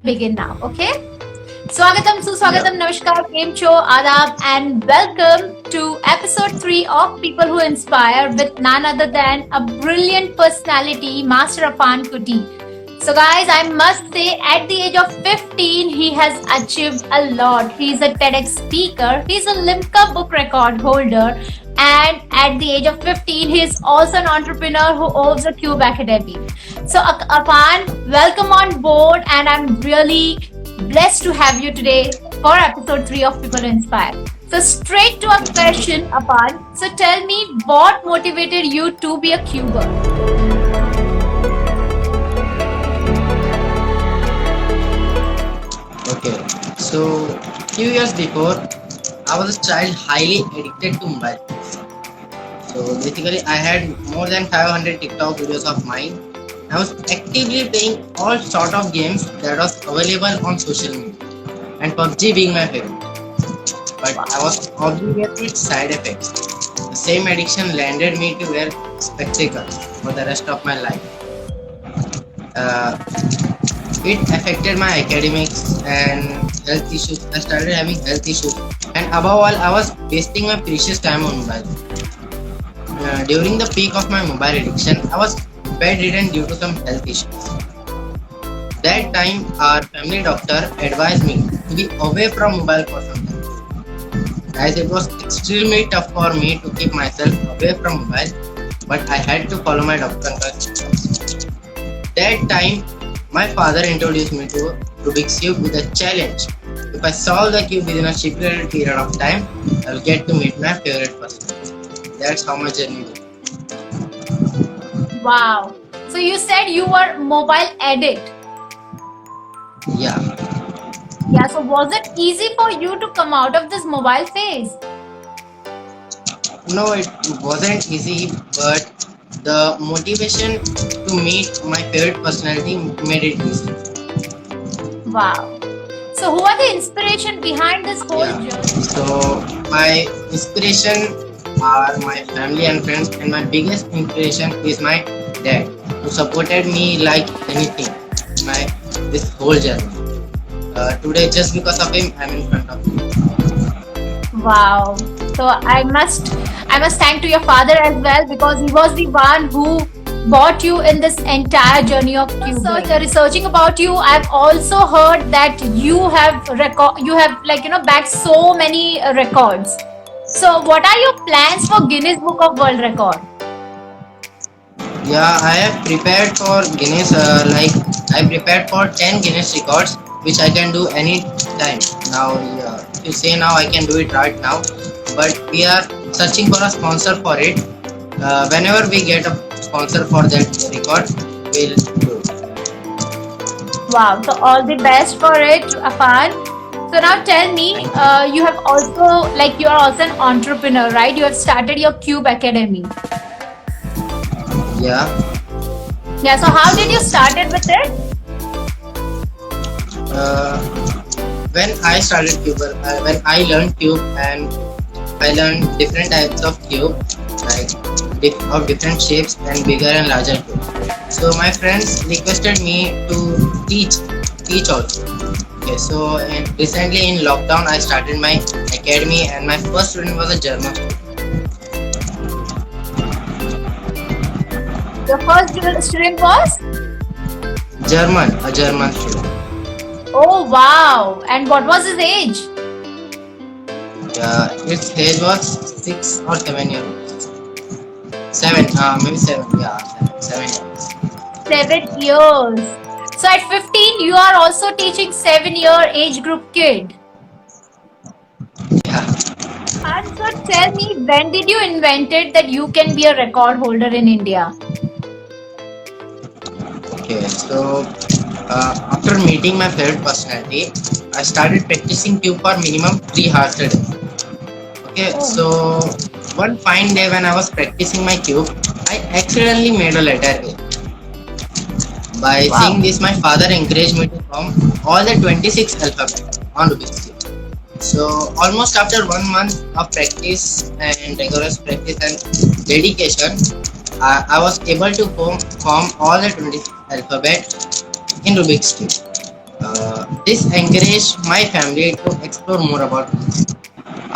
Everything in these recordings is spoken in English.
begin now, okay? Swagatam, Suswagatam, Namaskar, Game Show, Adab, and welcome to episode 3 of People Who Inspire with none other than a brilliant personality, Master Afan Kuti. So, guys, I must say, at the age of 15, he has achieved a lot. He's a TEDx speaker, he's a Limca book record holder, and at the age of 15, he is also an entrepreneur who owns a Cube Academy. So, Afan, welcome on board, and I'm really blessed to have you today for episode 3 of People Who Inspire. So, straight to our question, Afan. So, tell me what motivated you to be a Cuber? Okay, so few years before, I was a child highly addicted to mobile phones. So basically, I had more than 500 TikTok videos of mine. I was actively playing all sort of games that was available on social media, and PUBG being my favorite. But I was oblivious to its side effects. The same addiction landed me to wear spectacles for the rest of my life. Uh, it affected my academics and health issues. I started having health issues, and above all, I was wasting my precious time on mobile. During the peak of my mobile addiction, I was bedridden due to some health issues. That time, our family doctor advised me to be away from mobile for some time, as it was extremely tough for me to keep myself away from mobile, but I had to follow my doctor's advice. That time, my father introduced me to Rubik's Cube with a challenge. If I solve the cube within a stipulated period of time, I will get to meet my favorite person. That's how my journey began. Wow. So, you said you were mobile addict. Yeah. Yeah, so was it easy for you to come out of this mobile phase? No, it wasn't easy, but the motivation to meet my favorite personality made it easy. Wow. So, who are the inspiration behind this whole Yeah. journey? So my inspiration are my family and friends, and my biggest inspiration is my dad, who supported me like anything. My this whole journey. Today, just because of him, I'm in front of you. Wow. So I must thank to your father as well, because he was the one who brought you in this entire journey of Cuba. Researching about you, I've also heard that you have bagged so many records. So what are your plans for Guinness Book of World Record? Yeah, I have prepared for Guinness. I prepared for 10 Guinness records, which I can do any time. Now, if you say now, I can do it right now. But we are searching for a sponsor for it. Whenever we get a sponsor for that record, we'll do it. Wow. So all the best for it, Afan. So now tell me, you have also you are also an entrepreneur, right? You have started your Cube Academy. Yeah. Yeah. So how did you started with it? When I started Cube, when I learned Cube, and I learned different types of cube, like of different shapes and bigger and larger cube. So my friends requested me to teach also. Okay, so recently in lockdown, I started my academy, and my first student was a German student. Your first student was? A German student. Oh wow! And what was his age? Its age was 6 or 7 years old. 7, maybe 7. Yeah, 7 years. 7 years. So at 15, you are also teaching 7-year age group kid. Yeah. And so tell me, when did you invented that you can be a record holder in India? Okay, so after meeting my favorite personality, I started practicing cube for minimum 3 hours a day. Okay, so one fine day when I was practicing my cube, I accidentally made a letter A. By seeing this, my father encouraged me to form all the 26 alphabets on Rubik's Cube. So almost after 1 month of practice and rigorous practice and dedication, I was able to form all the 26 alphabet in Rubik's Cube. This encouraged my family to explore more about me.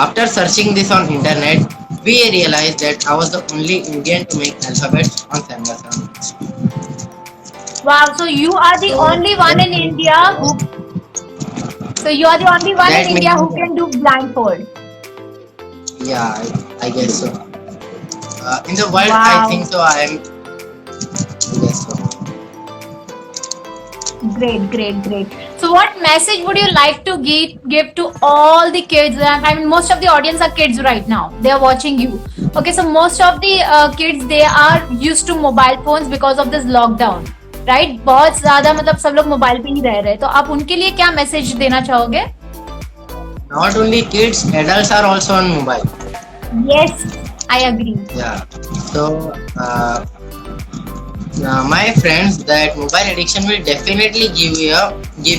After searching this on internet, we realized that I was the only Indian to make alphabets on Samsung. Wow, so you are the So only one that in made India me who so you are the only one in that India made me who can do blindfold. yeah, I guess so. In the world, I Wow. think so. I guess so. Great, great, great. So, what message would you like to give to all the kids? I mean, most of the audience are kids right now. They are watching you. Okay, so most of the kids they are used to mobile phones because of this lockdown, right? बहुत ज़्यादा मतलब सब लोग mobile पे ही रह रहे हैं. तो आप उनके लिए क्या मैसेज देना चाहोगे? Not only kids, adults are also on mobile. Yes, I agree. Yeah. So, my friends, that mobile addiction will definitely give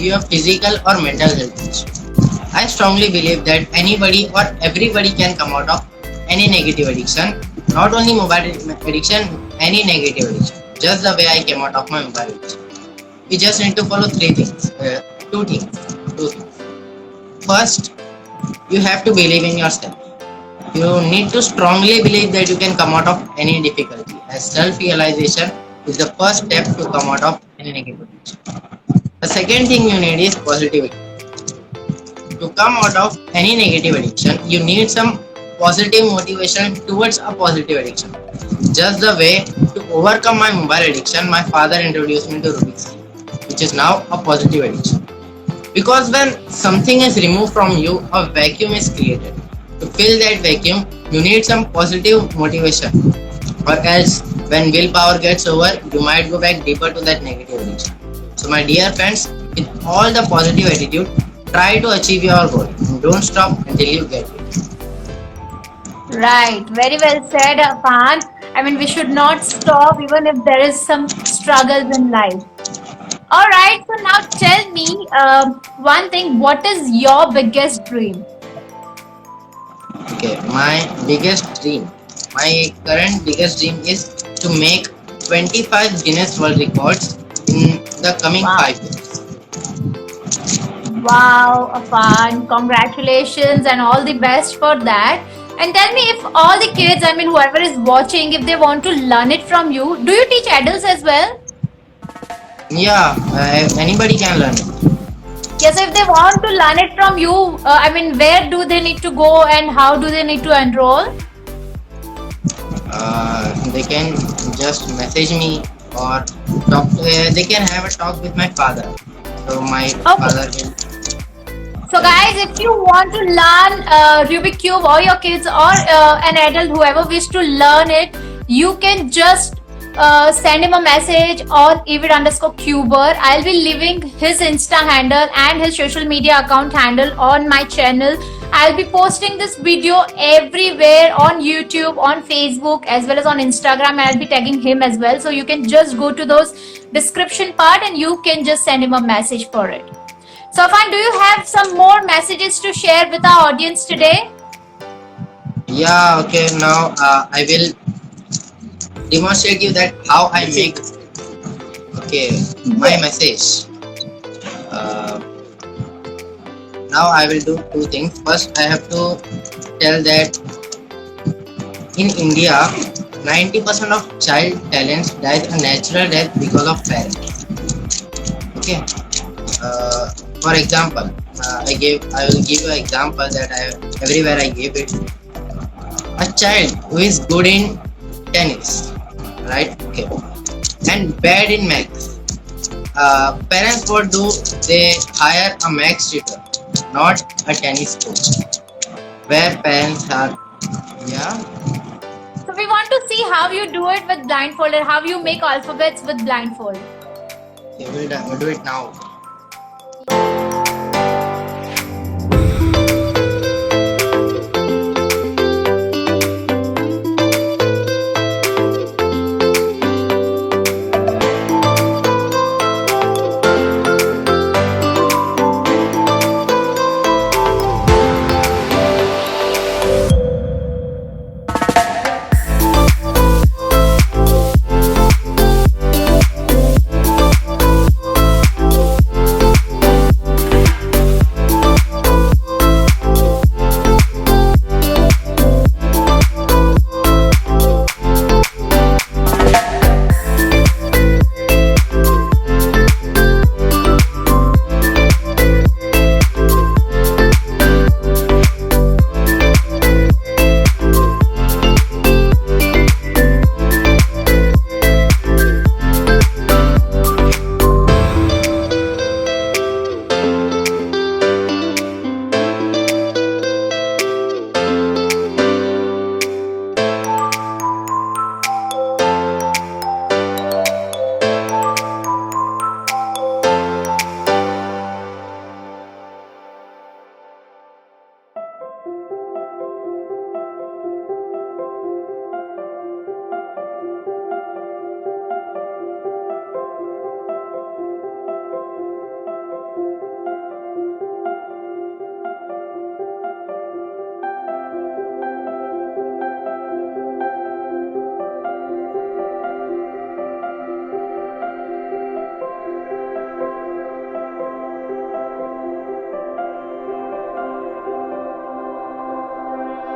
you a physical or mental health issue. I strongly believe that anybody or everybody can come out of any negative addiction. Not only mobile addiction, any negative addiction. Just the way I came out of my mobile addiction. We just need to follow three things. Two things. Two things. First, you have to believe in yourself. You need to strongly believe that you can come out of any difficulty, as self-realization is the first step to come out of any negative addiction. The second thing you need is positivity. To come out of any negative addiction, you need some positive motivation towards a positive addiction. Just the way to overcome my mobile addiction, my father introduced me to Rubik's Cube, which is now a positive addiction. Because when something is removed from you, a vacuum is created. To fill that vacuum, you need some positive motivation. Or else, when willpower gets over, you might go back deeper to that negative addiction. So, my dear friends, with all the positive attitude, try to achieve your goal. Don't stop until you get it. Right, very well said, Afan. I mean, we should not stop even if there is some struggles in life. All right, so now tell me one thing. What is your biggest dream? Okay, my biggest dream, my current biggest dream is to make 25 Guinness World Records in the coming Wow. 5 years. Wow, Afan, congratulations and all the best for that. And tell me if all the kids, I mean, whoever is watching, if they want to learn it from you, do you teach adults as well? Yeah, anybody can learn it. Yes, if they want to learn it from you, I mean, where do they need to go and how do they need to enroll? They can just message me or talk. They can have a talk with my father. So my Okay. father will. So, guys, if you want to learn Rubik Cube or your kids or an adult, whoever wish to learn it, you can just send him a message on evid_cuber. I'll be leaving his Insta handle and his social media account handle on my channel. I'll be posting this video everywhere on YouTube, on Facebook, as well as on Instagram. I'll be tagging him as well. So you can just go to those description part and you can just send him a message for it. So, Afan, do you have some more messages to share with our audience today? Yeah. Okay. Now I will demonstrate you that how I make. Okay. My Yes. message. Uh, now I will do two things. First, I have to tell that in India, 90% of child talents dies a natural death because of parents. Okay. For example, I will give you an example that everywhere I gave it. A child who is good in tennis, right? Okay, and bad in maths. Parents what do? They hire a maths tutor, not a tennis coach. Where parents are, yeah. So, we want to see how you do it with blindfold and how you make alphabets with blindfold. Okay, we'll do it now.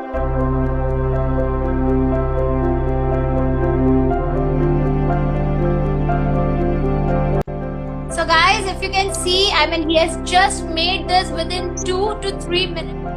So guys, if you can see, I mean, he has just made this within 2 to 3 minutes.